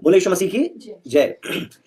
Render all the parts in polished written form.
बोले यीशु मसीह की जय।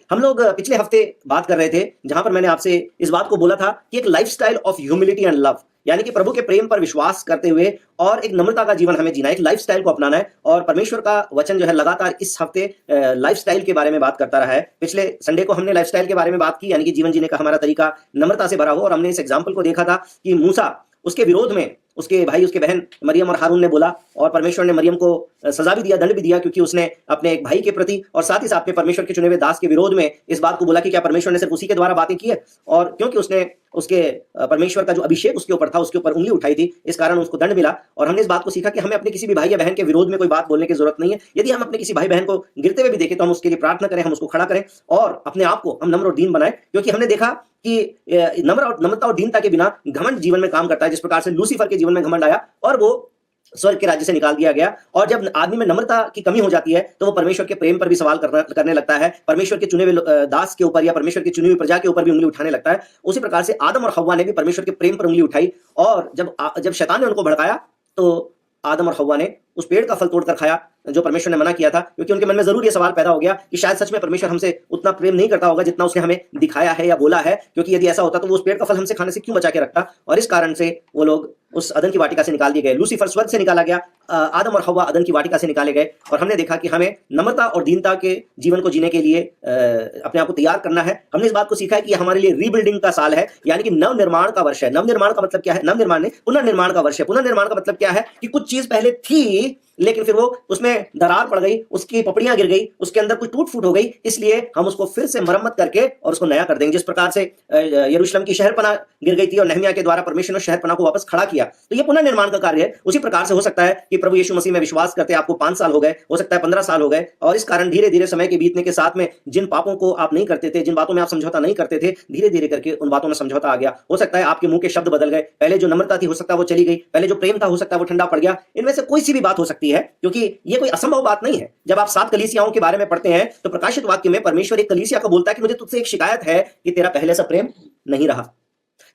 हम लोग पिछले हफ्ते बात कर रहे थे जहां पर मैंने आपसे इस बात को बोला था कि एक lifestyle of humility and love, यानी कि प्रभु के प्रेम पर विश्वास करते हुए और एक नम्रता का जीवन हमें जीना है, एक लाइफस्टाइल को अपनाना है। और परमेश्वर का वचन जो है लगातार इस हफ्ते लाइफस्टाइल के बारे में बात करता रहा है। पिछले संडे को हमने लाइफस्टाइल के बारे में बात की, यानी कि जीवन जीने का हमारा तरीका नम्रता से भरा हो। और हमने इस एग्जाम्पल को देखा था कि मूसा, उसके विरोध में उसके भाई, उसके बहन मरियम और हारून ने बोला, और परमेश्वर ने मरियम को सजा भी दिया, दंड भी दिया, क्योंकि उसने अपने एक भाई के प्रति और साथ ही साथ में परमेश्वर के चुने हुए दास के विरोध में इस बात को बोला कि क्या परमेश्वर ने सिर्फ उसी के द्वारा बातें की है। और क्योंकि उसने उसके परमेश्वर का जो अभिषेक उसके ऊपर था, उसके ऊपर उंगली उठाई थी, इस कारण उसको दंड मिला। और हमने इस बात को सीखा कि हमें अपने किसी भी भाई या बहन के विरोध में कोई बात बोलने की जरूरत नहीं है। यदि हम अपने किसी भाई बहन को गिरते हुए भी देखें तो हम उसके लिए प्रार्थना करें, हम उसको खड़ा करें और अपने आप को हम नम्र और दीन बनाएं, क्योंकि हमने देखा कि नम्रता और दीनता के बिना घमंड जीवन में काम करता है। जिस प्रकार से लूसीफर के जीवन में घमंड आया और वो स्वर्ग के राज्य से निकाल दिया गया। और जब आदमी में नम्रता की कमी हो जाती है तो वो परमेश्वर के प्रेम पर भी सवाल करने लगता है, परमेश्वर के चुने हुए दास के ऊपर या परमेश्वर की चुनी हुई प्रजा के ऊपर भी उंगली उठाने लगता है। उसी प्रकार से आदम और हव्वा ने भी परमेश्वर के प्रेम पर उंगली उठाई, और जब शैतान ने उनको भड़काया तो आदम और हव्वा ने उस पेड़ का फल तोड़कर खाया जो परमेश्वर ने मना किया था, क्योंकि उनके मन में जरूर ये सवाल पैदा हो गया कि शायद सच में परमेश्वर हमसे उतना प्रेम नहीं करता होगा जितना उसने हमें दिखाया है या बोला है, क्योंकि यदि ऐसा होता तो वो उस पेड़ का फल हमसे खाने से क्यों बचा के रखता। और इस कारण से वो लोग उस अदन की वाटिका से निकाल दिए गए। लूसीफर स्वर्ग से निकाला गया, आदम और हव्वा अदन की वाटिका से निकाले गए। और हमने देखा कि हमें नम्रता और दीनता के जीवन को जीने के लिए अपने आप को तैयार करना है। हमने इस बात को सीखा है कि हमारे लिए रीबिल्डिंग का साल है, यानी कि नवनिर्माण का वर्ष है। नवनिर्माण का मतलब क्या है? नवनिर्माण नहीं, पुनर्निर्माण का वर्ष है। पुनर्निर्माण का मतलब क्या है कि कुछ चीज पहले थी लेकिन फिर वो उसमें दरार पड़ गई, उसकी पपड़ियां गिर गई, उसके अंदर कुछ टूट फूट हो गई, इसलिए हम उसको फिर से मरम्मत करके और उसको नया कर देंगे। जिस प्रकार से यरूशलेम की शहरपनाह गिर गई थी और नहमिया के द्वारा परमेश्वर ने शहरपनाह को वापस खड़ा किया, तो ये पुनर्निर्माण का कार्य है। उसी प्रकार से हो सकता है कि प्रभु यीशु मसीह में विश्वास करते आपको 5 साल हो गए, हो सकता है 15 साल हो गए, और इस कारण धीरे धीरे समय के बीतने के साथ में जिन पापों को आप नहीं करते थे, जिन बातों में आप समझौता नहीं करते थे, धीरे धीरे करके उन बातों में समझौता आ गया। हो सकता है आपके मुंह के शब्द बदल गए, पहले जो नम्रता थी हो सकता है वो चली गई, पहले जो प्रेम था हो सकता है वो ठंडा पड़ गया। इनमें से कोई सी भी बात हो सकती है, क्योंकि ये कोई असंभव बात नहीं है। जब आप 7 कलीसियाओं के बारे में पढ़ते हैं तो प्रकाशित वाक्य में परमेश्वर एक कलीसिया को बोलता है कि मुझे तुझसे एक शिकायत है कि तेरा पहले सा प्रेम नहीं रहा।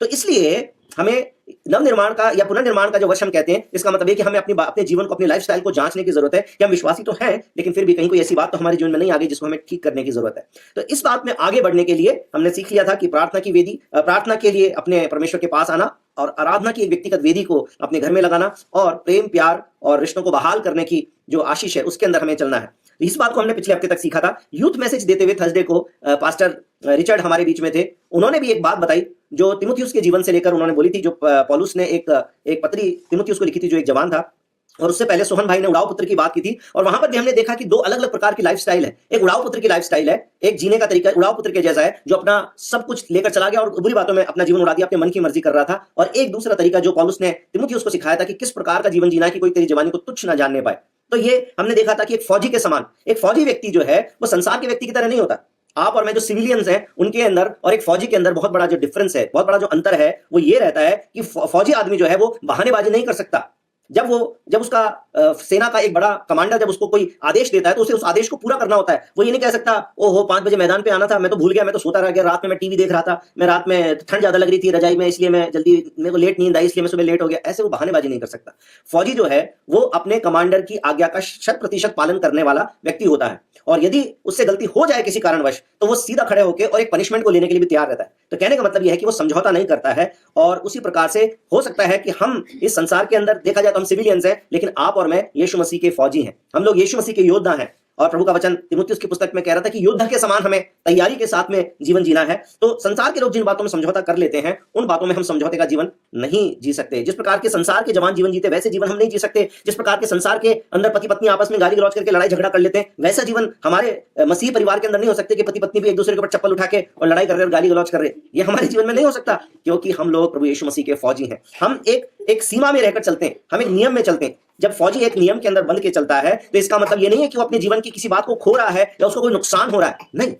तो इसलिए हमें नवनिर्माण का या पुनर्निर्माण का जो वर्ष हम कहते हैं, इसका मतलब है कि हमें अपने जीवन को, अपनी लाइफस्टाइल को जांचने की जरूरत है कि हम विश्वासी तो हैं लेकिन फिर भी कहीं कोई ऐसी बात तो हमारे जीवन में नहीं आ गई जिसको हमें ठीक करने की जरूरत है। तो इस बात में आगे बढ़ने के लिए हमने सीख लिया था कि प्रार्थना की वेदी, प्रार्थना के लिए अपने परमेश्वर के पास आना और आराधना की एक व्यक्तिगत वेदी को अपने घर में लगाना और प्रेम, प्यार और रिश्तों को बहाल करने की जो आशीष है उसके अंदर हमें चलना है। इस बात को हमने पिछले हफ्ते तक सीखा था। यूथ मैसेज देते हुए थर्सडे को पास्टर रिचर्ड हमारे बीच में थे। उन्होंने भी एक बात बताई जो तिमुथियुस के जीवन से लेकर उन्होंने बोली थी, जो पौलुस ने एक पत्री तिमुथियुस को लिखी थी, जो एक जवान था, और उससे पहले सोहन भाई ने उड़ाव पुत्र की बात की थी। और वहां पर भी हमने देखा कि 2 अलग अलग प्रकार की लाइफस्टाइल है। एक उड़ाव पुत्र की लाइफस्टाइल है, एक जीने का तरीका उड़ाव पुत्र के जैसा है, जो अपना सब कुछ लेकर चला गया और बुरी बातों में अपना जीवन उड़ा दिया, अपने मन की मर्जी कर रहा था। और एक दूसरा तरीका जो पौलुस ने तिमुथियुस को सिखाया था कि किस प्रकार का जीवन जीना है कि कोई तेरी जवानी को तुच्छ ना जानने पाए। तो ये हमने देखा था कि एक फौजी के समान, एक फौजी व्यक्ति जो है वो संसार के व्यक्ति की तरह नहीं होता। आप और मैं जो सिविलियंस हैं उनके अंदर और एक फौजी के अंदर बहुत बड़ा जो डिफरेंस है, बहुत बड़ा जो अंतर है, वो ये रहता है कि फौजी आदमी जो है वो बहानेबाजी नहीं कर सकता। जब उसका सेना का एक बड़ा कमांडर जब उसको कोई आदेश देता है तो उसे उस आदेश को पूरा करना होता है। वो ये नहीं कह सकता ओहो 5 बजे मैदान पे आना था, मैं तो भूल गया, मैं तो सोता रह गया, रात में मैं टीवी देख रहा था, मैं रात में ठंड ज्यादा लग रही थी रजाई में, इसलिए मैं जल्दी, मेरे को लेट नींद आई इसलिए मैं सुबह लेट हो गया। ऐसे वो बहानेबाजी नहीं कर सकता। फौजी जो है वो अपने कमांडर की आज्ञा का 100% पालन करने वाला व्यक्ति होता है, और यदि उससे गलती हो जाए किसी कारणवश तो वो सीधा खड़े होकर और एक पनिशमेंट को लेने के लिए भी तैयार रहता है। तो कहने का मतलब यह है कि वो समझौता नहीं करता है। और उसी प्रकार से हो सकता है कि हम इस संसार के अंदर देखा जाए तो हम सिविलियंस हैं, लेकिन आप और मैं यीशु मसीह के फौजी हैं। हम लोग यीशु मसीह के योद्धा हैं। और प्रभु का वचन तिमुथियुस की पुस्तक में कह रहा था कि योद्धा के समान हमें तैयारी के साथ में जीवन जीना है। तो संसार के लोग जिन बातों में समझौता कर लेते हैं उन बातों में हम समझौते का जीवन नहीं जी सकते। जिस प्रकार के संसार के जवान जीवन जीते वैसे जीवन हम नहीं जी सकते। जिस प्रकार के संसार के अंदर पति पत्नी आपस में गाली गलौज करके लड़ाई झगड़ा कर लेते हैं, वैसा जीवन हमारे मसीह परिवार के अंदर नहीं हो सकते कि पति पत्नी भी एक दूसरे के ऊपर चप्पल उठा के और लड़ाई कर रहे और गाली गलौज कर रहे। ये हमारे जीवन में नहीं हो सकता, क्योंकि हम लोग प्रभु यीशु मसीह के फौजी हैं। हम एक सीमा में रहकर चलते हैं, हम एक नियम में चलते हैं। जब फौजी एक नियम के अंदर बंध के चलता है तो इसका मतलब ये नहीं है कि वो अपने जीवन की किसी बात को खो रहा है या उसको कोई नुकसान हो रहा है, नहीं।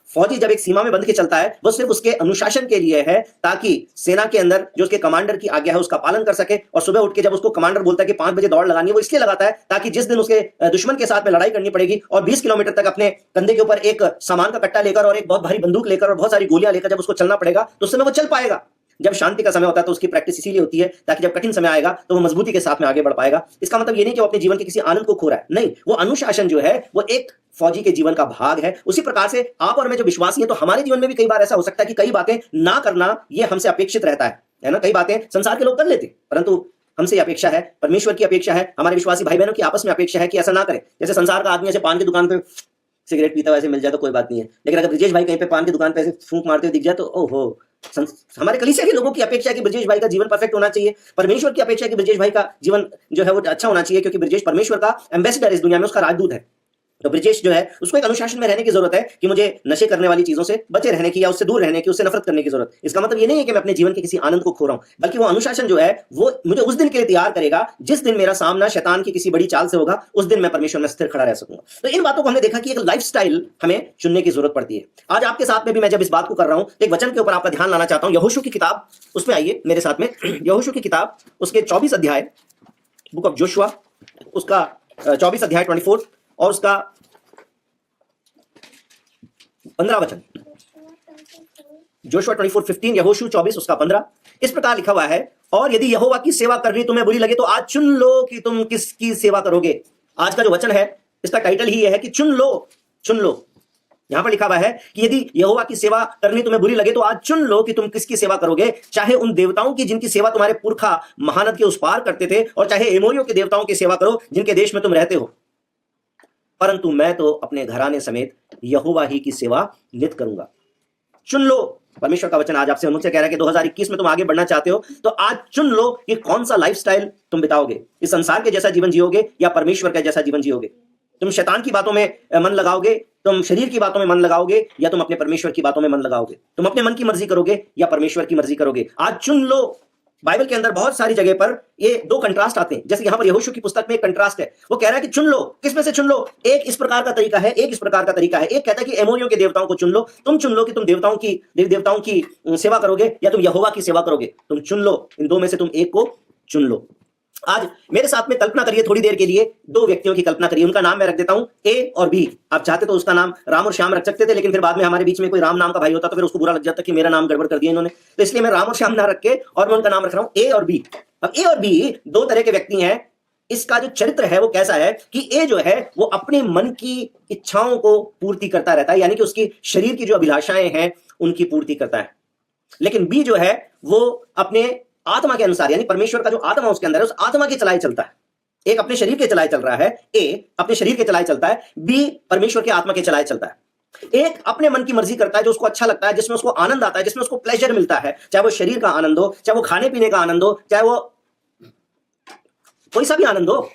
फौजी जब एक सीमा में बंध के चलता है वो सिर्फ उसके अनुशासन के लिए है, ताकि सेना के अंदर जो उसके कमांडर की आज्ञा है उसका पालन कर सके। और सुबह उठ के जब उसको कमांडर बोलता है कि 5 बजे दौड़ लगानी है, वो इसलिए लगाता है ताकि जिस दिन उसके दुश्मन के साथ में लड़ाई करनी पड़ेगी और 20 किलोमीटर तक अपने कंधे के ऊपर एक सामान का कट्टा लेकर और एक बहुत भारी बंदूक लेकर और बहुत सारी गोलियां लेकर जब उसको चलना पड़ेगा तो उस समय वो चल पाएगा। जब शांति का समय होता है तो उसकी प्रैक्टिस इसीलिए होती है ताकि जब कठिन समय आएगा तो वो मजबूती के साथ में आगे बढ़ पाएगा। इसका मतलब ये नहीं कि वो अपने जीवन के किसी आनंद को खो रहा है, नहीं, वो अनुशासन जो है वो एक फौजी के जीवन का भाग है। उसी प्रकार से आप और मैं जो विश्वासी है, तो हमारे जीवन में भी कई बार ऐसा हो सकता है कि कई बातें ना करना ये हमसे अपेक्षित रहता है ना। कई बातें संसार के लोग कर लेते, परंतु हमसे अपेक्षा है, परमेश्वर की अपेक्षा है, हमारे विश्वासी भाई बहनों की आपस में अपेक्षा है कि ऐसा ना करें। जैसे संसार का आदमी ऐसे पान की दुकान पे सिगरेट पीता हुआ ऐसे मिल जाए तो कोई बात नहीं है, लेकिन अगर ब्रिजेश भाई कहीं पे पान की दुकान पे ऐसे फूंक मारते हुए दिख जाए तो ओहो। हमारे कलीसिया के लोगों की अपेक्षा है कि ब्रिजेश भाई का जीवन परफेक्ट होना चाहिए, परमेश्वर की अपेक्षा है कि ब्रिजेश भाई का जीवन जो है वो अच्छा होना चाहिए, क्योंकि ब्रिजेश परमेश्वर का एम्बेसडर इस दुनिया में, उसका राजदूत है। तो ब्रिजेश जो है उसको एक अनुशासन में रहने की जरूरत है कि मुझे नशे करने वाली चीजों से बचे रहने की या उससे दूर रहने की, उससे नफरत करने की जरूरत। इसका मतलब ये नहीं है कि मैं अपने जीवन के किसी आनंद को खो रहा हूं, बल्कि वो अनुशासन जो है वो मुझे उस दिन के लिए तैयार करेगा जिस दिन मेरा सामना शैतान की किसी बड़ी चाल से होगा, उस दिन मैं परमेश्वर में स्थिर खड़ा रह सकूंगा। तो इन बातों को हमने देखा कि एक लाइफस्टाइल हमें चुनने की जरूरत पड़ती है। आज आपके साथ में भी मैं जब इस बात को कर रहा हूं तो एक वचन के ऊपर आपका ध्यान लाना चाहता हूं, यहोशू की किताब, उसमें आइए मेरे साथ में। यहोशू की किताब उसके 24 अध्याय, बुक ऑफ जोशुआ, उसका 24 अध्याय 24 और उसका 15 वचन। जोशुआ 24:15, यहोशू 24 उसका 15। इस प्रकार लिखा हुआ है, और यदि यहोवा की सेवा करनी तुम्हें बुरी लगे तो आज चुन लो कि तुम किसकी सेवा करोगे। आज का जो वचन है इसका टाइटल ही है कि चुन लो, चुन लो। यहां पर लिखा हुआ है कि यदि यहोवा की सेवा करनी तुम्हें बुरी लगे तो आज चुन लो कि तुम किसकी सेवा करोगे, चाहे उन देवताओं की जिनकी सेवा तुम्हारे पुरखा महानद के उस पार करते थे, और चाहे एमोरियों के देवताओं की सेवा करो जिनके देश में तुम रहते हो, परंतु मैं तो अपने घराने समेत यहोवा ही की सेवा नित करूंगा। चुन लो, परमेश्वर का वचन आज आपसे मुझसे कह रहा है कि 2021 में तुम आगे बढ़ना चाहते हो तो आज चुन लो कि कौन सा लाइफस्टाइल तुम बिताओगे। इस संसार के जैसा जीवन जियोगे या परमेश्वर के जैसा जीवन जियोगे। तुम शैतान की बातों में मन लगाओगे, तुम शरीर की बातों में मन लगाओगे, या तुम अपने परमेश्वर की बातों में मन लगाओगे। तुम अपने मन की मर्जी करोगे या परमेश्वर की मर्जी करोगे। आज चुन लो। बाइबल के अंदर बहुत सारी जगह पर ये दो कंट्रास्ट आते हैं। जैसे यहां पर यहोशू की पुस्तक में एक कंट्रास्ट है, वो कह रहा है कि चुन लो, किस में से चुन लो। एक इस प्रकार का तरीका है, एक इस प्रकार का तरीका है। एक कहता है कि एमोरियों के देवताओं को चुन लो, तुम चुन लो कि तुम देवताओं की सेवा करोगे या तुम यहोवा की सेवा करोगे। तुम चुन लो, इन दो में से तुम एक को चुन लो। आज मेरे साथ में कल्पना करिए थोड़ी देर के लिए, दो व्यक्तियों की कल्पना करिए। उनका नाम मैं रख देता हूं ए और बी। आप चाहते तो उसका नाम राम और श्याम रख सकते थे, लेकिन फिर बाद में हमारे बीच में कोई राम नाम का भाई होता तो फिर उसको बुरा लग जाता कि मेरा नाम गड़बड़ कर दिया इन्होंने, तो इसलिए मैं राम और श्याम ना रख के और मैं उनका नाम रख रहा हूं ए और बी। अब ए और बी दो तरह के व्यक्ति हैं। इसका जो चरित्र है वो कैसा है कि ए जो है वो अपने मन की इच्छाओं को पूर्ति करता रहता है, यानी कि उसकी शरीर की जो अभिलाषाएं हैं उनकी पूर्ति करता है। लेकिन बी जो है वो अपने आत्मा के अनुसार, यानी परमेश्वर का जो आत्मा उसके अंदर है उस आत्मा के चलाए चलता है। एक अपने शरीर के चलाए चल रहा है, ए अपने शरीर के चलाए चलता है, बी परमेश्वर के आत्मा के चलाए चलता है। एक अपने मन की मर्जी करता है, जो उसको अच्छा लगता है, जिसमें उसको आनंद आता है, जिसमें उसको प्लेजर मिलता है, चाहे वो शरीर का आनंद हो, चाहे वो खाने पीने का आनंद हो, चाहे वो कोई सा भी आनंद हो,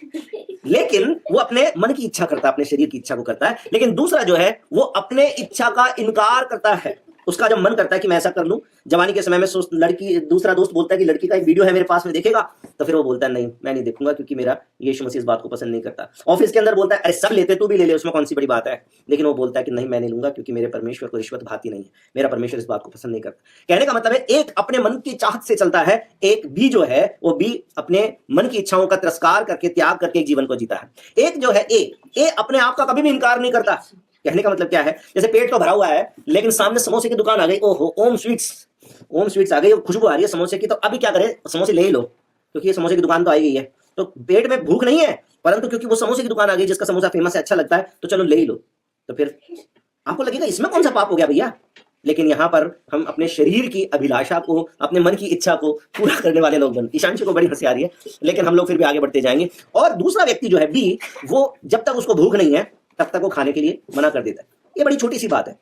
लेकिन वो अपने मन की इच्छा करता है, अपने शरीर की इच्छा को करता है। लेकिन दूसरा जो है वो अपने इच्छा का इनकार करता है। उसका जब मन करता है कि मैं ऐसा कर लूं, जवानी के समय में लड़की, दूसरा दोस्त बोलता है कि लड़की का एक वीडियो है मेरे पास में, देखेगा, तो फिर वो बोलता है नहीं मैं नहीं देखूंगा क्योंकि मेरा यीशु मसीह इस बात को पसंद नहीं करता। ऑफिस के अंदर बोलता है अरे सब लेते तू भी ले ले, उसमें कौन सी बड़ी बात है, लेकिन वो बोलता है कि नहीं मैं नहीं लूंगा क्योंकि मेरे परमेश्वर को रिश्वत भाती नहीं है, मेरा परमेश्वर इस बात को पसंद नहीं करता। कहने का मतलब है एक अपने मन की चाहत से चलता है, एक बी जो है वो बी अपने मन की इच्छाओं का तिरस्कार करके, त्याग करके एक जीवन को जीता है। एक जो है ए अपने आप का कभी भी इनकार नहीं करता। कहने का मतलब क्या है, जैसे पेट तो भरा हुआ है लेकिन सामने समोसे की दुकान आ गई, ओहो ओम स्वीट्स आ गई, खुशबू आ रही है समोसे की, तो अभी क्या करें, समोसे ले ही लो क्योंकि ये समोसे की दुकान तो आई गई है। तो पेट में भूख नहीं है, परंतु क्योंकि वो समोसे की दुकान आ गई जिसका समोसा फेमस है, अच्छा लगता है, तो चलो ले ही लो। तो फिर आपको लगेगा इसमें कौन सा पाप हो गया भैया, लेकिन यहां पर हम अपने शरीर की अभिलाषा को, अपने मन की इच्छा को पूरा करने वाले लोग बन। ईशांशी को बड़ी हंसी आ रही है, लेकिन हम लोग फिर भी आगे बढ़ते जाएंगे। और दूसरा व्यक्ति जो है बी, वो जब तक उसको भूख नहीं है तब तक वो खाने के लिए मना कर देता है। ये बड़ी छोटी सी बात है,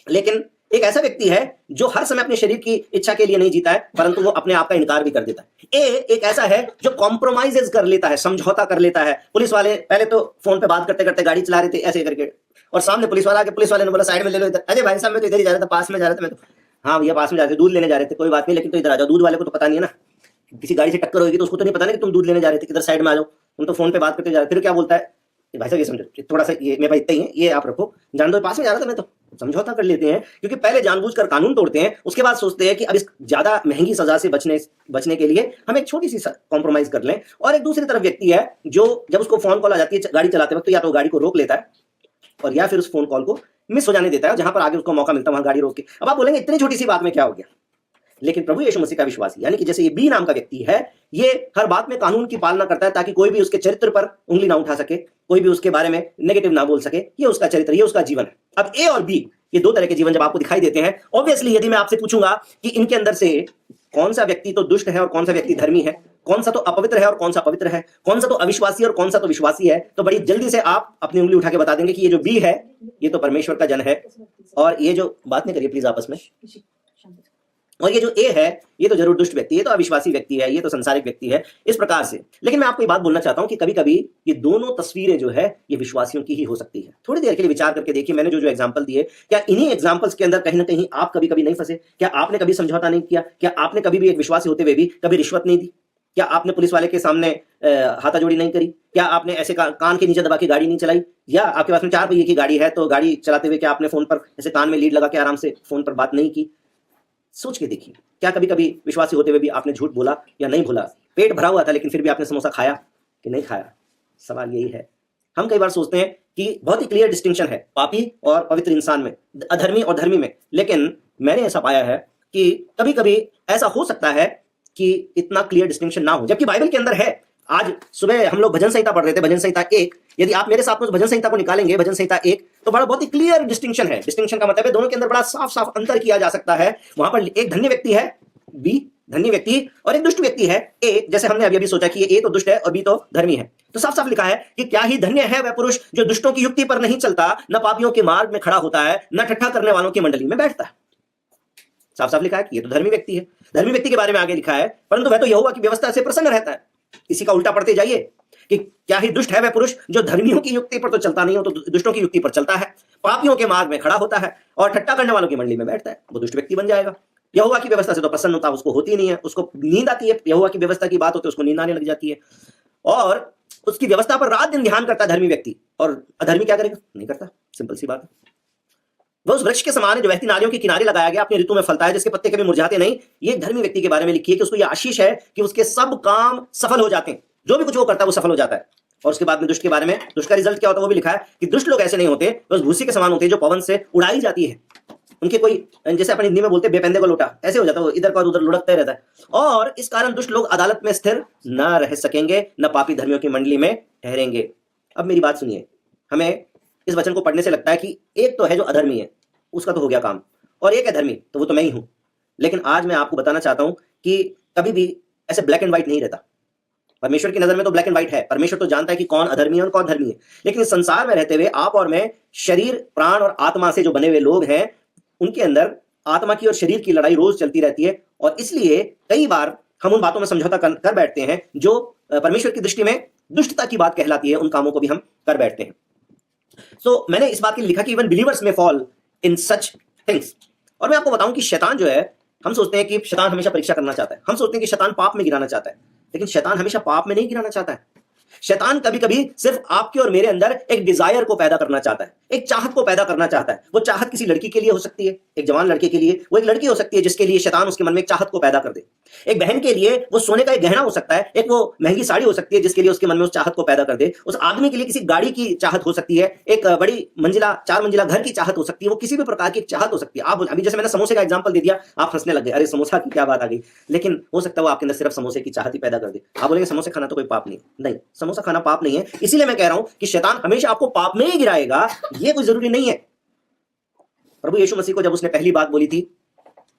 लेकिन एक ऐसा व्यक्ति है जो हर समय अपने शरीर की इच्छा के लिए नहीं जीता है, परंतु वो अपने आप का इनकार भी कर देता है। एक ऐसा है जो कॉम्प्रोमाइजेस कर लेता है, समझौता कर लेता है। पुलिस वाले पहले तो फोन पे बात करते करते गाड़ी चला रहे थे ऐसे करके, और सामने पुलिस वाला आके, पुलिस वाले ने बोला साइड में ले लो इधर, अरे भाई साहब मैं तो इधर ही जा रहा था, पास में जा रहा था मैं तो, हाँ भैया पास में जा रहे थे, दूध लेने जा रहे थे, कोई बात नहीं, लेकिन तो इधर आ जाओ। दूध वाले को तो पता नहीं है ना, किसी गाड़ी से टक्कर होगी तो उसको तो नहीं पता ना कि तुम दूध लेने जा रहे थे, इधर साइड में आ जाओ, तुम तो फोन पे बात करते जा रहे। फिर क्या बोलता है, भाई साहब ये समझो थोड़ा सा, ये मेरे भाई इतना ही है, ये आप रखो, जान दो, पास में जा रहा था मैं तो। समझौता कर लेते हैं क्योंकि पहले जानबूझकर कानून तोड़ते हैं, उसके बाद सोचते हैं कि अब इस ज्यादा महंगी सजा से बचने के लिए हम एक छोटी सी कॉम्प्रोमाइज कर लें। और एक दूसरी तरफ व्यक्ति है जो जब उसको फोन कॉल आ जाती है गाड़ी चलाते वक्त, तो या तो गाड़ी को रोक लेता है और या फिर उस फोन कॉल को मिस हो जाने देता है, जहां पर आगे उसको मौका मिलता है वहां गाड़ी रोक के। अब आप बोलेंगे इतनी छोटी सी बात में क्या हो गया, लेकिन प्रभु यीशु मसीह का विश्वासी, यानी कि जैसे ये बी नाम का व्यक्ति है, ये हर बात में कानून की पालना करता है ताकि कोई भी उसके चरित्र पर उंगली ना उठा सके, कोई भी उसके बारे में नेगेटिव ना बोल सके। ये उसका चरित्र, ये उसका जीवन है। अब ए और बी, ये दो तरह के जीवन जब आपको दिखाई देते हैं, ऑब्वियसली यदि मैं आपसे पूछूंगा कि इनके अंदर से कौन सा व्यक्ति तो दुष्ट है और कौन सा व्यक्ति धर्मी है, कौन सा तो अपवित्र है और कौन सा पवित्र है, कौन सा तो अविश्वासी और कौन सा तो विश्वासी है, तो बड़ी जल्दी से आप अपनी उंगली उठा के बता देंगे कि ये जो बी है ये तो परमेश्वर का जन है, और ये जो बात नहीं करिए प्लीज आपस में, और ये जो ए है ये तो जरूर दुष्ट व्यक्ति, ये तो अविश्वासी व्यक्ति है, ये तो संसारिक व्यक्ति है, इस प्रकार से। लेकिन मैं आपको ये बात बोलना चाहता हूं कि कभी कभी ये दोनों तस्वीरें जो है ये विश्वासियों की ही हो सकती है। थोड़ी देर के लिए विचार करके देखिए, मैंने जो जो एग्जांपल दिए, क्या इन्हीं एग्जांपल्स के अंदर कहीं ना कहीं आप कभी कभी नहीं फंसे? क्या आपने कभी समझौता नहीं किया? क्या आपने कभी भी एक विश्वासी होते हुए भी कभी रिश्वत नहीं दी? क्या आपने पुलिस वाले के सामने हाथाजोड़ी नहीं करी? क्या आपने ऐसे कान के नीचे दबा के गाड़ी नहीं चलाई? या आपके पास में 4 पहिए की गाड़ी है तो गाड़ी चलाते हुए क्या आपने फोन पर ऐसे कान में लीड लगा के आराम से फोन पर बात नहीं की? सोच के देखिए, क्या कभी कभी विश्वासी होते हुए भी आपने झूठ बोला या नहीं बोला? पेट भरा हुआ था लेकिन फिर भी आपने समोसा खाया कि नहीं खाया? सवाल यही है। हम कई बार सोचते हैं कि बहुत ही क्लियर डिस्टिंक्शन है पापी और पवित्र इंसान में, अधर्मी और धर्मी में, लेकिन मैंने ऐसा पाया है कि कभी कभी ऐसा हो सकता है कि इतना क्लियर डिस्टिंक्शन ना हो, जबकि बाइबल के अंदर है। आज सुबह हम लोग भजन संहिता पढ़ रहे थे, भजन संहिता 1। यदि आप मेरे साथ में भजन संहिता को निकालेंगे, भजन संहिता 1, तो बड़ा बहुत ही क्लियर डिस्टिंक्शन है। डिस्टिंक्शन का मतलब है दोनों के अंदर बड़ा साफ साफ अंतर किया जा सकता है। वहां पर एक धन्य व्यक्ति है बी, धन्य व्यक्ति, और एक दुष्ट व्यक्ति है ए। जैसे हमने अभी अभी सोचा कि ये ए तो दुष्ट है और बी तो धर्मी है, तो साफ साफ लिखा है कि क्या ही धन्य है वह पुरुष जो दुष्टों की युक्ति पर नहीं चलता, न पापियों के मार्ग में खड़ा होता है, न ठट्ठा करने वालों की मंडली में बैठता है। साफ साफ लिखा है कि ये तो धर्मी व्यक्ति है। धर्मी व्यक्ति के बारे में आगे लिखा है, परंतु वह तो यहोवा की व्यवस्था से प्रसन्न रहता है। इसी का उल्टा पढ़ते जाइए कि क्या ही दुष्ट है वह पुरुष जो धर्मियों की युक्ति पर तो चलता नहीं हो, तो दुष्टों की युक्ति पर चलता है, पापियों के मार्ग में खड़ा होता है और ठट्ठा करने वालों की मंडली में बैठता है। वो दुष्ट व्यक्ति बन जाएगा। यहोवा की व्यवस्था से तो प्रसन्नता उसको होती नहीं है, उसको नींद आती है। यहोवा की व्यवस्था की बात होती है उसको नींद आने लग जाती है, और उसकी व्यवस्था पर रात दिन ध्यान करता है धर्मी व्यक्ति। और अधर्मी क्या करेगा? नहीं करता। सिंपल सी बात है। वह उस वृक्ष के समान है जो बहती नालियों के किनारे लगाया गया, अपनी ऋतु में फलता है, जिसके पत्ते कभी मुरझाते नहीं। ये धर्मी व्यक्ति के बारे में लिखी है कि उसको यह आशीष है कि उसके सब काम सफल हो जाते हैं, जो भी कुछ वो करता है वो सफल हो जाता है। और उसके बाद में दुष्ट के बारे में, दुष्ट का रिजल्ट क्या होता है वो भी लिखा है कि दुष्ट लोग ऐसे नहीं होते, बस भूसी के समान होते हैं जो पवन से उड़ाई जाती है। उनके कोई, जैसे अपन हिंदी में बोलते हैं बेपंदे को लोटा, ऐसे हो जाता है, वो इधर का उधर लुढ़कता रहता है। और इस कारण दुष्ट लोग अदालत में स्थिर न रह सकेंगे, न पापी धर्मियों की मंडली में ठहरेंगे। अब मेरी बात सुनिए, हमें इस वचन को पढ़ने से लगता है कि एक तो है जो अधर्मी है, उसका तो हो गया काम, और एक है धर्मी, तो वो तो मैं ही हूं। लेकिन आज मैं आपको बताना चाहता हूं कि कभी भी ऐसे ब्लैक एंड व्हाइट नहीं रहता। परमेश्वर की नजर में तो ब्लैक एंड व्हाइट है। परमेश्वर तो जानता है कि कौन अधर्मी है और कौन धर्मी है। लेकिन इस संसार में रहते हुए आप और मैं, शरीर, प्राण और आत्मा से जो बने हुए लोग हैं, उनके अंदर आत्मा की और शरीर की लड़ाई रोज चलती रहती है। और इसलिए कई बार हम उन बातों में समझौता कर बैठते हैं जो परमेश्वर की दृष्टि में दुष्टता की बात कहलाती है, उन कामों को भी हम कर बैठते हैं। सो मैंने इस बात के लिए लिखा कि इवन बिलीवर्स में फॉल इन सच थिंग्स। और मैं आपको बताऊं कि शैतान जो है, हम सोचते हैं कि शैतान हमेशा परीक्षा करना चाहता है, हम सोचते हैं कि शैतान पाप में गिराना चाहता है, लेकिन शैतान हमेशा पाप में नहीं गिराना चाहता है। शैतान कभी कभी सिर्फ आपके और मेरे अंदर एक डिजायर को पैदा करना चाहता है, एक चाहत को पैदा करना चाहता है। वो चाहत किसी लड़की के लिए हो सकती है, एक जवान लड़के के लिए, वो एक लड़की हो सकती है जिसके लिए शैतान उसके मन में एक चाहत को पैदा कर दे। एक बहन के लिए वो सोने का एक गहना हो सकता है, एक वो महंगी साड़ी हो सकती है जिसके लिए उसके मन में उस चाहत को पैदा कर दे। उस आदमी के लिए किसी गाड़ी की चाहत हो सकती है, एक बड़ी मंजिला, 4 मंजिला घर की चाहत हो सकती है, वो किसी भी प्रकार की चाहत हो सकती है। आप अभी जैसे मैंने समोसे का एग्जाम्पल दे दिया, आप हंसने लग गए, अरे समोसा की क्या बात आ गई। लेकिन हो सकता है वो आपके अंदर सिर्फ समोसे की चाहत ही पैदा कर दे। आप बोलेंगे समोसे खाना तो कोई पाप नहीं, समोसा खाना पाप नहीं है। इसीलिए मैं कह रहा हूं कि शैतान हमेशा आपको पाप में ही गिराएगा, ये कोई जरूरी नहीं है। प्रभु यीशु मसीह को जब उसने पहली बात बोली थी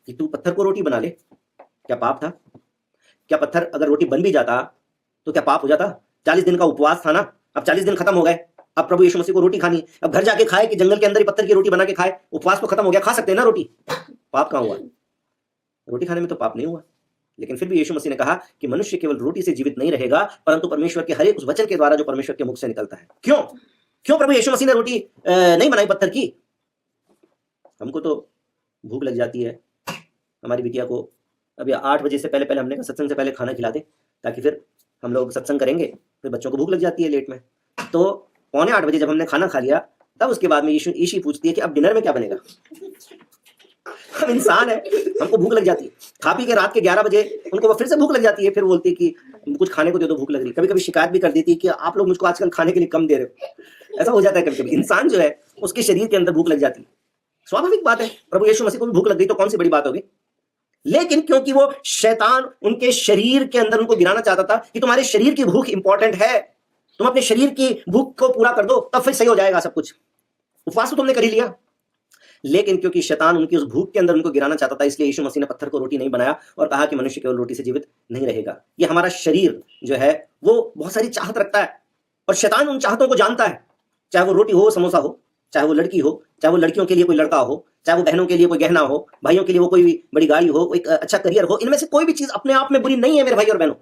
कि तू पत्थर को रोटी बना ले, क्या पाप था? क्या पत्थर अगर रोटी बन भी जाता तो क्या पाप हो जाता? 40 दिन का उपवास था ना, अब 40 दिन खत्म हो गए, अब प्रभु यीशु मसीह को रोटी खानी, अब घर जाके खाए कि जंगल के अंदर ही पत्थर की रोटी बना के खाए? उपवास तो खत्म हो गया, खा सकते हैं ना रोटी, पाप कहां हुआ? रोटी खाने में तो पाप नहीं हुआ। लेकिन फिर भी यीशु मसीह ने कहा कि मनुष्य केवल रोटी से जीवित नहीं रहेगा, परंतु परमेश्वर के हर एक उस वचन के द्वारा जो परमेश्वर के मुख से निकलता है। क्यों प्रभु यीशु मसीह ने रोटी नहीं बनाई पत्थर की? हमको तो भूख लग जाती है, हमारी बिटिया को अभी 8 बजे से पहले हमने सत्संग से पहले खाना खिला दे, ताकि फिर हम लोग सत्संग करेंगे, फिर बच्चों को भूख लग जाती है लेट में। तो 7:45 बजे जब हमने खाना खा लिया, तब उसके बाद में ईशी पूछती है कि अब डिनर में क्या बनेगा। हम इंसान है, हमको भूख लग जाती है, खा पी के रात के 11 बजे उनको वो फिर से भूख लग जाती है, फिर बोलती है कि कुछ खाने को दे दो, भूख लग रही। कभी कभी शिकायत भी कर देती है कि आप लोग मुझको आजकल खाने के लिए कम दे रहे हो। ऐसा हो जाता है कभी कभी। इंसान जो है उसके शरीर के अंदर भूख लग जाती है, स्वाभाविक बात है। प्रभु यीशु मसीह को भी भूख लग गई तो कौन सी बड़ी बात होगी। लेकिन क्योंकि वो शैतान उनके शरीर के अंदर उनको गिराना चाहता था कि तुम्हारे शरीर की भूख इंपॉर्टेंट है, तुम अपने शरीर की भूख को पूरा कर दो, तब फिर सही हो जाएगा सब कुछ। उपवास तो तुमने कर ही लिया, लेकिन क्योंकि शैतान उनकी उस भूख के अंदर उनको गिराना चाहता था, इसलिए यीशु मसीह ने पत्थर को रोटी नहीं बनाया और कहा कि मनुष्य केवल रोटी से जीवित नहीं रहेगा। ये हमारा शरीर जो है वो बहुत सारी चाहत रखता है, और शैतान उन चाहतों को जानता है, चाहे वो रोटी हो, समोसा हो, चाहे वो लड़की हो, चाहे वो लड़कियों के लिए कोई लड़का हो, चाहे वो बहनों के लिए कोई गहना हो, भाइयों के लिए वो कोई बड़ी गाड़ी हो, एक अच्छा करियर हो। इनमें से कोई भी चीज अपने आप में बुरी नहीं है मेरे भाई और बहनों।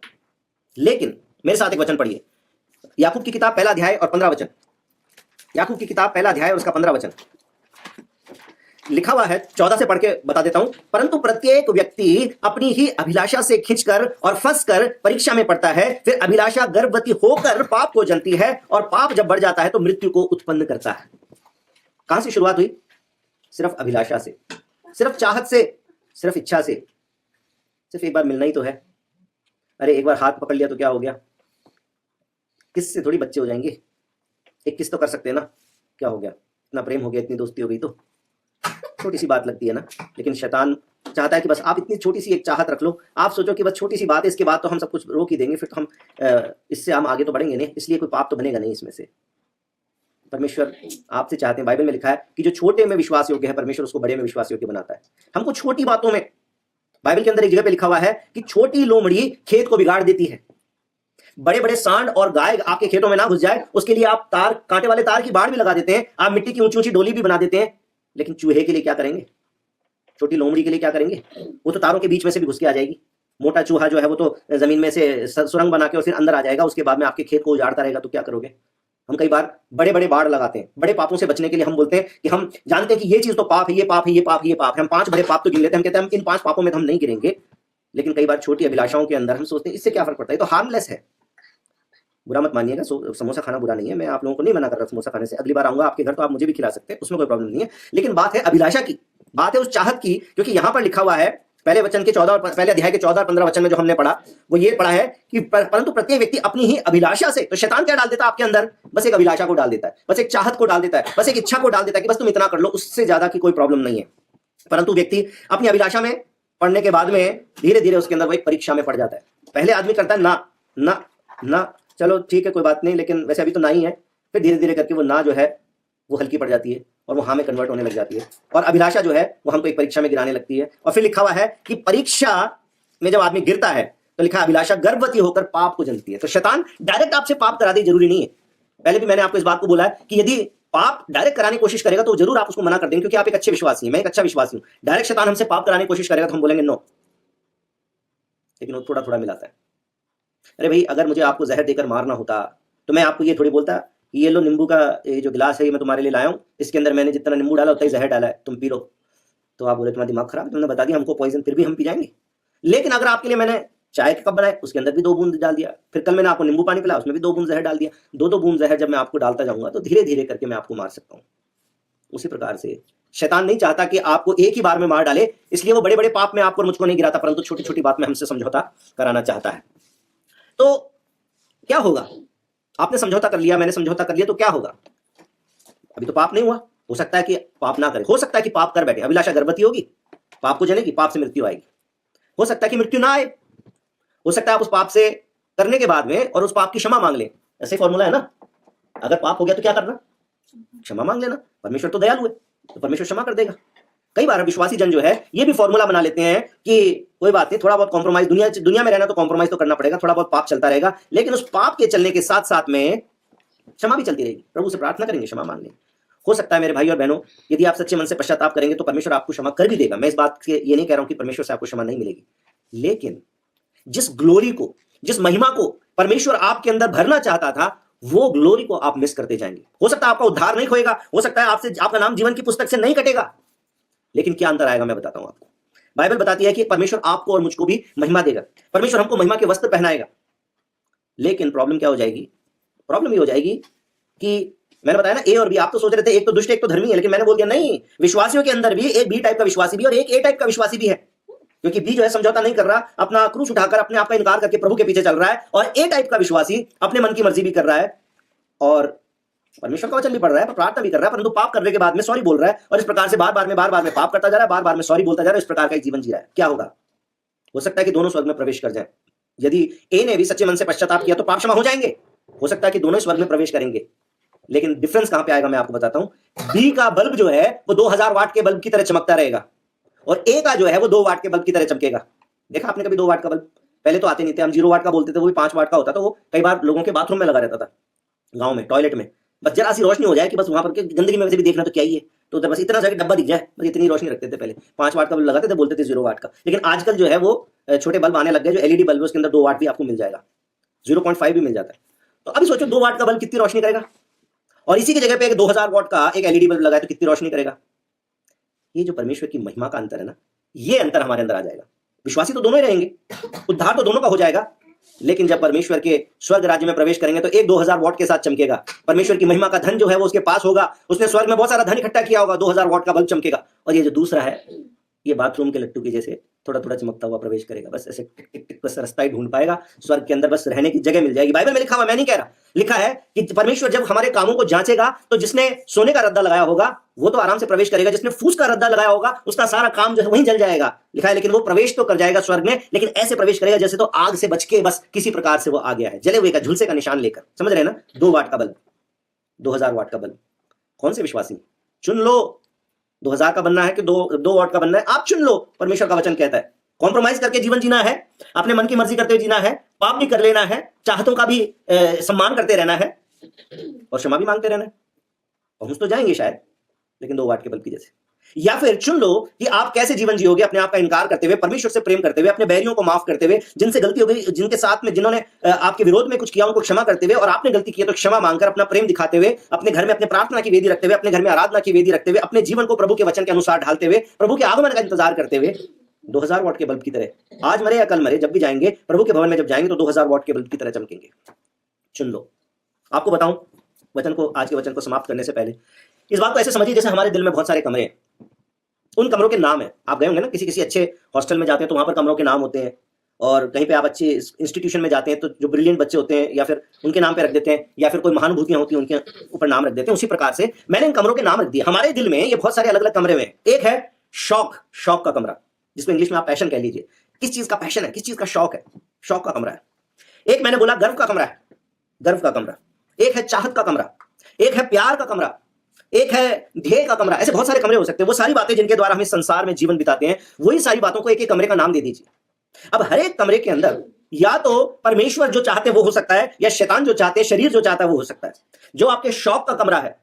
लेकिन मेरे साथ एक वचन पढ़िए, याकूब की किताब पहला अध्याय और 15 वचन। याकूब की किताब पहला अध्याय और उसका 15 वचन लिखा हुआ है। 14 से पढ़ के बता देता हूं। परंतु प्रत्येक व्यक्ति अपनी ही अभिलाषा से खिंचकर और फंसकर परीक्षा में पड़ता है, फिर अभिलाषा गर्भवती होकर पाप को जनती है, और पाप जब बढ़ जाता है तो मृत्यु को उत्पन्न करता है। कहां से शुरुआत हुई? सिर्फ अभिलाषा से, सिर्फ चाहत से, सिर्फ इच्छा से। सिर्फ एक बार मिलना ही तो है। अरे एक बार हाथ पकड़ लिया तो क्या हो गया? किस से थोड़ी बच्चे हो जाएंगे, एक किस तो कर सकते हैं ना, क्या हो गया? इतना प्रेम हो गया, इतनी दोस्ती हो गई तो छोटी सी बात लगती है ना। लेकिन शैतान चाहता है कि बस आप इतनी छोटी सी एक चाहत रख लो, आप सोचो कि बस छोटी सी बात है, इसके बाद तो हम सब कुछ रोक ही देंगे, फिर तो हम इससे हम आगे तो बढ़ेंगे नहीं, इसलिए कोई पाप तो बनेगा नहीं इसमें से। परमेश्वर आपसे चाहते हैं, बाइबल में लिखा है कि जो छोटे में विश्वास योग्य है परमेश्वर उसको बड़े में विश्वास योग्य बनाता है। हमको छोटी बातों में, बाइबल के अंदर एक जगह पे लिखा हुआ है कि छोटी लोमड़ी खेत को बिगाड़ देती है। बड़े बड़े सांड और गाय आपके खेतों में ना घुस जाए उसके लिए आप तार, कांटे वाले तार की बाड़ भी लगा देते हैं, आप मिट्टी की ऊंची ऊंची डोली भी बना देते हैं, लेकिन चूहे के लिए क्या करेंगे? छोटी लोमड़ी के लिए क्या करेंगे? वो तो तारों के बीच में से भी घुस के आ जाएगी। मोटा चूहा जो है वो तो जमीन में से सुरंग बना के और फिर अंदर आ जाएगा, उसके बाद में आपके खेत को उजाड़ता रहेगा, तो क्या करोगे? हम कई बार बड़े बड़े बाड़ लगाते हैं, बड़े पापों से बचने के लिए हम बोलते हैं कि हम जानते हैं कि ये चीज तो पाप है, ये पाप है, ये पाप है, ये पाप है, हम 5 बड़े पाप तो गिन लेते हैं, हम कहते हैं हम इन 5 पापों में तो हम नहीं गिरेंगे। लेकिन कई बार छोटी अभिलाषाओं के अंदर हम सोचते हैं इससे क्या फर्क पड़ता है, तो हार्मलेस है। बुरा मत मानिएगा, समोसा खाना बुरा नहीं है, मैं आप लोगों को नहीं मना कर रहा समोसा खाने से। अगली बार आऊंगा आपके घर तो आप मुझे भी खिला सकते हैं, उसमें कोई प्रॉब्लम नहीं है। लेकिन बात है अभिलाषा की, बात है उस चाहत की, क्योंकि यहां पर लिखा हुआ है पहले वचन के 14 पहले अध्याय के 14 और 15 वचन में जो हमने पढ़ा वो ये पढ़ा है कि परंतु प्रत्येक व्यक्ति अपनी ही अभिलाषा से। तो शैतान क्या डाल देता है आपके अंदर? बस एक अभिलाषा को डाल देता है, बस एक चाहत को डाल देता है, बस एक इच्छा को डाल देता है कि बस तुम इतना कर लो, उससे ज्यादा की कोई प्रॉब्लम नहीं है। परंतु व्यक्ति अपनी अभिलाषा में पढ़ने के बाद में धीरे धीरे उसके अंदर वो एक परीक्षा में पड़ जाता है। पहले आदमी करता है ना ना ना, चलो ठीक है कोई बात नहीं, लेकिन वैसे अभी तो ना ही है। फिर धीरे धीरे करके वो ना जो है वो हल्की पड़ जाती है और वो हाँ में कन्वर्ट होने लग जाती है, और अभिलाषा जो है वो हमको एक परीक्षा में गिराने लगती है। और फिर लिखा हुआ है कि परीक्षा में जब आदमी गिरता है तो लिखा अभिलाषा गर्भवती होकर पाप को जनती है। तो शैतान डायरेक्ट आपसे पाप करा दे जरूरी नहीं है। पहले भी मैंने आपको इस बात को बोला है कि यदि पाप डायरेक्ट कराने की कोशिश करेगा तो जरूर आप उसको मना कर देंगे, क्योंकि आप एक अच्छे विश्वासी हैं, मैं एक अच्छा विश्वासी हूं। डायरेक्ट शैतान हमसे पाप कराने की कोशिश करेगा तो हम बोलेंगे नो, लेकिन वो थोड़ा थोड़ा मिलाता है। अरे भाई अगर मुझे आपको जहर देकर मारना होता तो मैं आपको ये थोड़ी बोलता कि ये लो नींबू का ये जो गिलास है ये मैं तुम्हारे लिए लाया हूं, इसके अंदर मैंने जितना नींबू डाला उतना ही जहर डाला है, तुम पी लो। तो आप बोले तुम्हारा दिमाग खराब है, तुमने बता दिया हमको पॉइजन, फिर भी हम पी जाएंगे। लेकिन अगर आपके लिए मैंने चाय के कप बनाए उसके अंदर भी 2 बूंद डाल दिया, फिर कल मैंने आपको नींबू पानी पिलाया उसमें भी 2 बूंद जहर डाल दिया, 2-2 बूंद जहर जब मैं आपको डालता जाऊंगा तो धीरे धीरे करके मैं आपको मार सकता हूँ। उसी प्रकार से शैतान नहीं चाहता कि आपको एक ही बार में मार डाले, इसलिए वो बड़े बड़े पाप में आपको और मुझको नहीं गिराता, परंतु छोटी छोटी बात में हमसे समझौता कराना चाहता है। तो क्या होगा? आपने समझौता कर लिया, मैंने समझौता कर लिया, तो क्या होगा? अभी तो पाप नहीं हुआ, हो सकता है कि पाप ना करे, हो सकता है कि पाप कर बैठे, अभिलाषा गर्भवती होगी, पाप को जनेगी, पाप से मृत्यु आएगी। हो सकता है कि मृत्यु ना आए, हो सकता है आप उस पाप से करने के बाद में और उस पाप की क्षमा मांग लें। ऐसे फॉर्मूला है ना, अगर पाप हो गया तो क्या करना? क्षमा मांग लेना। परमेश्वर तो दयालु है, तो परमेश्वर क्षमा कर देगा। कई बार विश्वासी जन जो है ये भी फॉर्मूला बना लेते हैं कि कोई बात नहीं, थोड़ा बहुत कॉम्प्रोमाइज, दुनिया में रहना तो कॉम्प्रोमाइज तो करना पड़ेगा, थोड़ा बहुत पाप चलता रहेगा, लेकिन उस पाप के चलने के साथ साथ में क्षमा भी चलती रहेगी। प्रभु से प्रार्थना करेंगे, क्षमा मांग लेंगे। हो सकता है मेरे भाई और बहनों, यदि आप सच्चे मन से पश्चाताप करेंगे तो परमेश्वर आपको क्षमा कर भी देगा। मैं इस बात से ये नहीं कह रहा हूं कि परमेश्वर से आपको क्षमा नहीं मिलेगी, लेकिन जिस ग्लोरी को, जिस महिमा को परमेश्वर आपके अंदर भरना चाहता था, वो ग्लोरी को आप मिस करते जाएंगे। हो सकता है आपका उद्धार नहीं होएगा, हो सकता है आपसे आपका नाम जीवन की पुस्तक से नहीं कटेगा, लेकिन क्या अंतर आएगा मैं बताता हूं आपको। बाइबल बताती है कि परमेश्वर आपको और मुझको भी महिमा देगा, परमेश्वर हमको महिमा के वस्त्र पहनाएगा। लेकिन प्रॉब्लम क्या हो जाएगी? प्रॉब्लम ये हो जाएगी कि मैंने बताया ना ए और बी, आप तो सोच रहे थे एक तो दुष्ट एक तो धर्मी है, लेकिन मैंने बोल दिया नहीं, विश्वासियों के अंदर भी एक बी टाइप का विश्वासी भी और एक ए टाइप का विश्वासी भी है। क्योंकि बी जो है समझौता नहीं कर रहा, अपना क्रूस उठाकर अपने आप का इनकार करके प्रभु के पीछे चल रहा है, और ए टाइप का विश्वासी अपने मन की मर्जी भी कर रहा है और परमेश्वर का वचन भी पढ़ रहा है, प्रार्थना भी कर रहा है, परंतु पाप करने के बाद में सॉरी बोल रहा है, और इस प्रकार से बार बार में पाप करता जा रहा है, बार बार में सॉरी बोलता जा रहा है, इस प्रकार का एक जीवन जी रहा है। क्या होगा? हो सकता है कि दोनों स्वर्ग में प्रवेश कर जाएं। यदि ए ने भी सच्चे मन से पश्चाताप किया तो पाप क्षमा हो जाएंगे। हो सकता है कि दोनों स्वर्ग में प्रवेश करेंगे। लेकिन डिफरेंस कहां पे आएगा मैं आपको बताता हूं। बी का बल्ब जो है वो 2000 वाट के बल्ब की तरह चमकता रहेगा और ए का जो है वो 2 वाट के बल्ब की तरह चमकेगा। देखा आपने कभी 2 वाट का बल्ब? पहले तो आते नहीं थे, हम 0 वाट का बोलते थे, वो भी 5 वाट का होता था। वो कई बार लोगों के बाथरूम में लगा रहता था, गांव में टॉयलेट में। बस जरा सी रोशनी हो जाए कि बस वहां पर गंदगी में वैसे भी देखना तो क्या ही है, तो बस इतना सा डब्बा दिख जाए, बस इतनी रोशनी रखते थे। पहले 5 वाट का बल्ब लगाते थे, बोलते थे 0 वाट का। लेकिन आजकल जो है वो छोटे बल्ब आने लग गए जो एलईडी बल्ब है, उसके अंदर 2 वाट भी आपको मिल जाएगा, 0.5 भी मिल जाता है। तो अभी सोचो 2 वाट का बल्ब कितनी रोशनी करेगा, और इसी की जगह पे एक 2000 वाट का एक एलईडी बल्ब लगाए तो कितनी रोशनी करेगा। ये जो परमेश्वर की महिमा का अंतर है ना, ये अंतर हमारे अंदर आ जाएगा। विश्वासी तो दोनों ही रहेंगे, उद्धार तो दोनों का हो जाएगा, लेकिन जब परमेश्वर के स्वर्ग राज्य में प्रवेश करेंगे तो एक 2000 वाट के साथ चमकेगा। परमेश्वर की महिमा का धन जो है वो उसके पास होगा, उसने स्वर्ग में बहुत सारा धन इकट्ठा किया होगा, 2000 वाट का बल्ब चमकेगा। और ये जो दूसरा है, ये बाथरूम के लट्टू की जैसे थोड़ा थोड़ा चमकता हुआ प्रवेश करेगा, बस ऐसे टिक टिक टिक, बस रास्ता ही ढूंढ पाएगा, स्वर्ग के अंदर बस रहने की जगह मिल जाएगी। बाइबल में लिखा हुआ, मैं नहीं कह रहा, लिखा है कि परमेश्वर जब हमारे कामों को जांचेगा तो जिसने सोने का रद्दा लगाया होगा वो तो आराम से प्रवेश करेगा, जिसने फूस का रद्दा लगाया होगा उसका सारा काम जो है वहीं जल जाएगा। लिखा है लेकिन वो प्रवेश तो कर जाएगा स्वर्ग में, लेकिन ऐसे प्रवेश करेगा जैसे तो आग से बच के बस किसी प्रकार से वो आ गया है, जले हुए का झुलसे का निशान लेकर। समझ रहे हैं ना? 2 वाट का बल्ब, 2000 वाट का बल्ब। कौन से विश्वासी चुन लो, 2000 का बनना है कि 2 वाट का बनना है, आप चुन लो। परमेश्वर का वचन कहता है कॉम्प्रोमाइज करके जीवन जीना है, अपने मन की मर्जी करते हुए जीना है, पाप भी कर लेना है, चाहतों का भी सम्मान करते रहना है और क्षमा भी मांगते रहना है। पहुंच तो जाएंगे शायद, लेकिन 2 वाट के बल्ब की जैसे। या फिर चुन लो कि आप कैसे जीवन जियोगे, अपने आप का इनकार करते हुए, परमेश्वर से प्रेम करते हुए, अपने बैरियों को माफ करते हुए, जिनसे गलती हो गई, जिनके साथ में जिन्होंने आपके विरोध में कुछ किया उनको क्षमा करते हुए, और आपने गलती की तो क्षमा मांगकर अपना प्रेम दिखाते हुए, अपने घर में अपने प्रार्थना की वेदी रखते हुए, अपने घर में आराधना की वेदी रखते हुए, अपने जीवन को प्रभु के वचन के अनुसार ढालते हुए, प्रभु के आगमन का इंतजार करते हुए, 2000 वाट के बल्ब की तरह आज मरे या कल मरे, जब भी जाएंगे प्रभु के भवन में, जब जाएंगे तो 2000 वाट के बल्ब की तरह चमकेंगे। चुन लो। आपको बताऊं, वचन को, आज के वचन को समाप्त करने से पहले इस बात को ऐसे समझिए जैसे हमारे दिल में बहुत सारे कमरे हैं, उन कमरों के नाम है। आप गए होंगे ना, किसी किसी अच्छे हॉस्टल में जाते हैं तो वहां पर कमरों के नाम होते हैं, और कहीं पे आप अच्छे इंस्टीट्यूशन में जाते हैं तो जो ब्रिलियंट बच्चे होते हैं या फिर उनके नाम पे रख देते हैं, या फिर कोई महानुभूतियां होती हैं उनके ऊपर नाम रख देते हैं। उसी प्रकार से मैंने इन कमरों के नाम रख दिए। हमारे दिल में ये बहुत सारे अलग अलग कमरे में, एक है शौक, शौक का कमरा, जिसको इंग्लिश में आप पैशन कह लीजिए। किस चीज का पैशन है, किस चीज का शौक है, शौक का कमरा है। एक मैंने बोला गर्व का कमरा है, गर्व का कमरा। एक है चाहत का कमरा, एक है प्यार का कमरा, एक है ध्येय का कमरा। ऐसे बहुत सारे कमरे हो सकते हैं। वो सारी बातें जिनके द्वारा हम इस संसार में जीवन बिताते हैं, वही सारी बातों को एक एक कमरे का नाम दे दीजिए। अब हर एक कमरे के अंदर या तो परमेश्वर जो चाहते वो हो सकता है, या शैतान जो चाहते हैं, शरीर जो चाहता है वो हो सकता है। जो आपके शौक का कमरा है,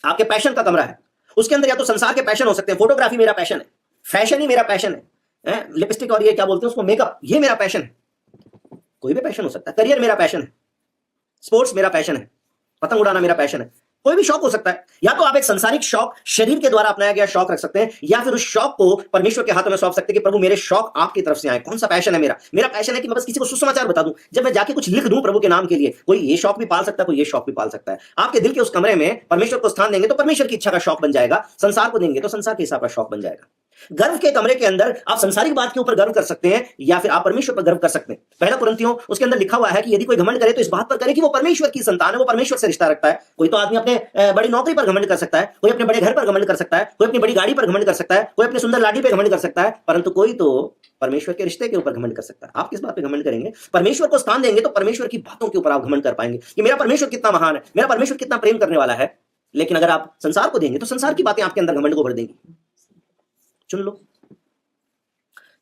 आपके पैशन का कमरा है, उसके अंदर या तो संसार के पैशन हो सकते हैं, फोटोग्राफी मेरा पैशन है, फैशन ही मेरा पैशन है, लिपस्टिक और ये क्या बोलते हैं उसको, मेकअप, ये मेरा पैशन है। कोई भी पैशन हो सकता है। करियर मेरा पैशन है, स्पोर्ट्स मेरा पैशन है, पतंग उड़ाना मेरा पैशन है। कोई भी शौक हो सकता है। या तो आप एक संसारिक शौक, शरीर के द्वारा अपनाया गया शौक रख सकते हैं, या फिर उस शौक को परमेश्वर के हाथों में सौंप सकते हैं कि प्रभु मेरे शौक आपकी तरफ से आए। कौन सा पैशन है मेरा? मेरा पैशन है कि मैं बस किसी को सुसमाचार बता दूं, जब मैं जाके कुछ लिख दूं प्रभु के नाम के लिए। कोई ये शौक भी पाल सकता है, कोई ये शौक भी पाल सकता है। आपके दिल के उस कमरे में परमेश्वर को स्थान देंगे तो परमेश्वर की इच्छा का शौक बन जाएगा, संसार को देंगे तो संसार के हिसाब का शौक बन जाएगा। गर्व के कमरे के अंदर आप संसारिक बात के ऊपर गर्व कर सकते हैं, या फिर आप परमेश्वर पर गर्व कर सकते हैं। पहला कुरिन्थियों, उसके अंदर लिखा हुआ है कि यदि कोई घमंड करे तो इस बात पर करे कि वो परमेश्वर की संतान है, वो परमेश्वर से रिश्ता रखता है। कोई तो आदमी अपने बड़ी नौकरी पर घमंड कर सकता है, कोई अपने बड़े घर पर घमंड कर सकता है, कोई अपनी बड़ी गाड़ी पर घमंड कर सकता है, कोई अपनी सुंदर लाड़ी पर घमंड कर सकता है, परंतु कोई तो परमेश्वर के रिश्ते के ऊपर घमंड कर सकता है। आप किस बात पे घमंड करेंगे? परमेश्वर को स्थान देंगे तो परमेश्वर की बातों के ऊपर आप घमंड कर पाएंगे कि मेरा परमेश्वर कितना महान है, मेरा परमेश्वर कितना प्रेम करने वाला है। लेकिन अगर आप संसार को देंगे तो संसार की बातें आपके अंदर घमंड को भर देंगी। चुन लो।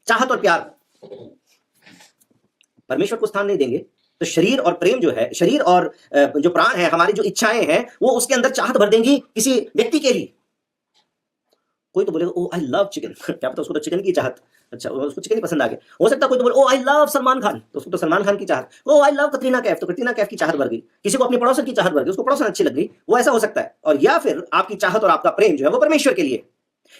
चाहत और प्यार, परमेश्वर को स्थान नहीं देंगे तो शरीर और प्रेम जो है, शरीर और जो प्राण है, हमारी जो इच्छाएं हैं, वो उसके अंदर चाहत भर देंगी किसी व्यक्ति के लिए। कोई तो बोलेगा ओ आई लव चिकन, क्या पता उसको तो चिकन की चाहत, अच्छा उसको चिकन ही पसंद आ गया। हो सकता है कोई तो बोले ओ आई लव सलमान खान, तो उसको तो सलमान खान की चाहत। ओ आई लव कटरीना कैफ, तो कटरीना कैफ की चाहत भर गई। किसी को अपनी पड़ोसन की चाहत भर गई, उसको पड़ोसन अच्छी लग गई, वो ऐसा हो सकता है। और या फिर आपकी चाहत और आपका प्रेम जो है वो परमेश्वर के लिए,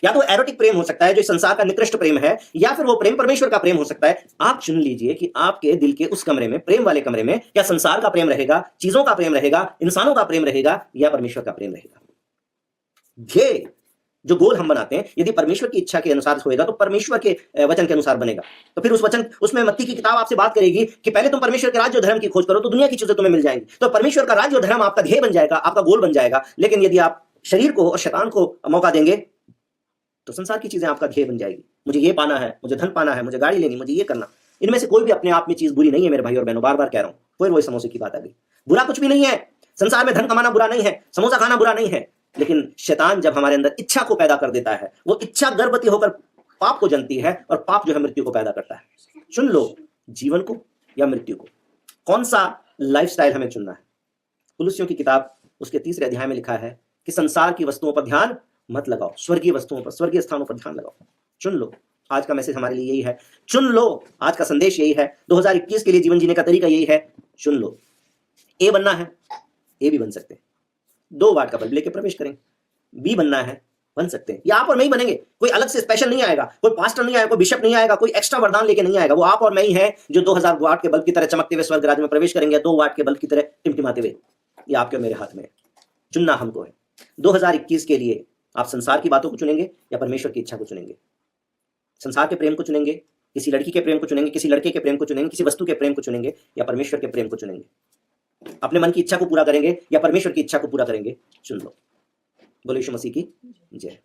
या तो एरोटिक प्रेम हो सकता है जो संसार का निकृष्ट प्रेम है, या फिर वो प्रेम परमेश्वर का प्रेम हो सकता है। आप चुन लीजिए कि आपके दिल के उस कमरे में, प्रेम वाले कमरे में, या संसार का प्रेम रहेगा, चीजों का प्रेम रहेगा, इंसानों का प्रेम रहेगा, या परमेश्वर का प्रेम रहेगा। ध्येय, जो गोल हम बनाते हैं, यदि परमेश्वर की इच्छा के अनुसार होएगा तो परमेश्वर के वचन के अनुसार बनेगा। तो फिर उस वचन, उसमें मत्ती की किताब आपसे बात करेगी कि पहले तुम परमेश्वर के राज्य और धर्म की खोज करो तो दुनिया की चीजें तुम्हें मिल जाएंगी। तो परमेश्वर का राज्य और धर्म आपका ध्येय बन जाएगा, आपका गोल बन जाएगा। लेकिन यदि आप शरीर को और शैतान को मौका देंगे तो संसार की चीजें आपका ध्येय बन जाएगी। मुझे ये पाना है, मुझे धन पाना है, मुझे गाड़ी लेनी, मुझे ये करना। इनमें से कोई भी अपने आप में चीज बुरी नहीं है मेरे भाई और बहनों, बार बार कह रहा हूं। फिर वही समोसे की बात आ गई। बुरा कुछ भी नहीं है, संसार में धन कमाना बुरा नहीं है, समोसा खाना बुरा नहीं है, लेकिन शैतान जब हमारे अंदर इच्छा को पैदा कर देता है, वो इच्छा गर्भवती होकर पाप को जनती है, और पाप जो है मृत्यु को पैदा करता है। चुन लो जीवन को या मृत्यु को, कौन सा लाइफस्टाइल हमें चुनना है। कुलुस्सियों की किताब उसके 3 अध्याय में लिखा है कि संसार की वस्तुओं पर ध्यान मत लगाओ, स्वर्गीय वस्तुओं पर, स्वर्गीय स्थानों पर ध्यान लगाओ। चुन लो। आज का मैसेज हमारे लिए यही है, चुन लो। आज का संदेश यही है, 2021 के लिए जीवन जीने का तरीका यही है, चुन लो। ए बनना है, ए भी बन सकते हैं, 2 वाट का बल्ब लेके प्रवेश करेंगे। बी बनना है, बन सकते हैं। ये आप और मैं ही बनेंगे, कोई अलग से स्पेशल नहीं आएगा, कोई पास्टर नहीं आएगा, कोई बिशप नहीं आएगा, कोई एक्स्ट्रा वरदान लेके नहीं आएगा। वो आप और मैं ही है जो 2000 वाट के बल्ब की तरह चमकते हुए स्वर्ग राज्य में प्रवेश करेंगे, 2 वाट के बल्ब की तरह टिमटिमाते हुए। ये आपके मेरे हाथ में है, चुनना हमको है। 2021 के लिए आप संसार की बातों को चुनेंगे या परमेश्वर की इच्छा को चुनेंगे? संसार के प्रेम को चुनेंगे, किसी लड़की के प्रेम को चुनेंगे, किसी लड़के के प्रेम को चुनेंगे, किसी वस्तु के प्रेम को चुनेंगे, या परमेश्वर के प्रेम को चुनेंगे? अपने मन की इच्छा को पूरा करेंगे या परमेश्वर की इच्छा को पूरा करेंगे? चुन लो। बोलो यीशु मसीह की जय।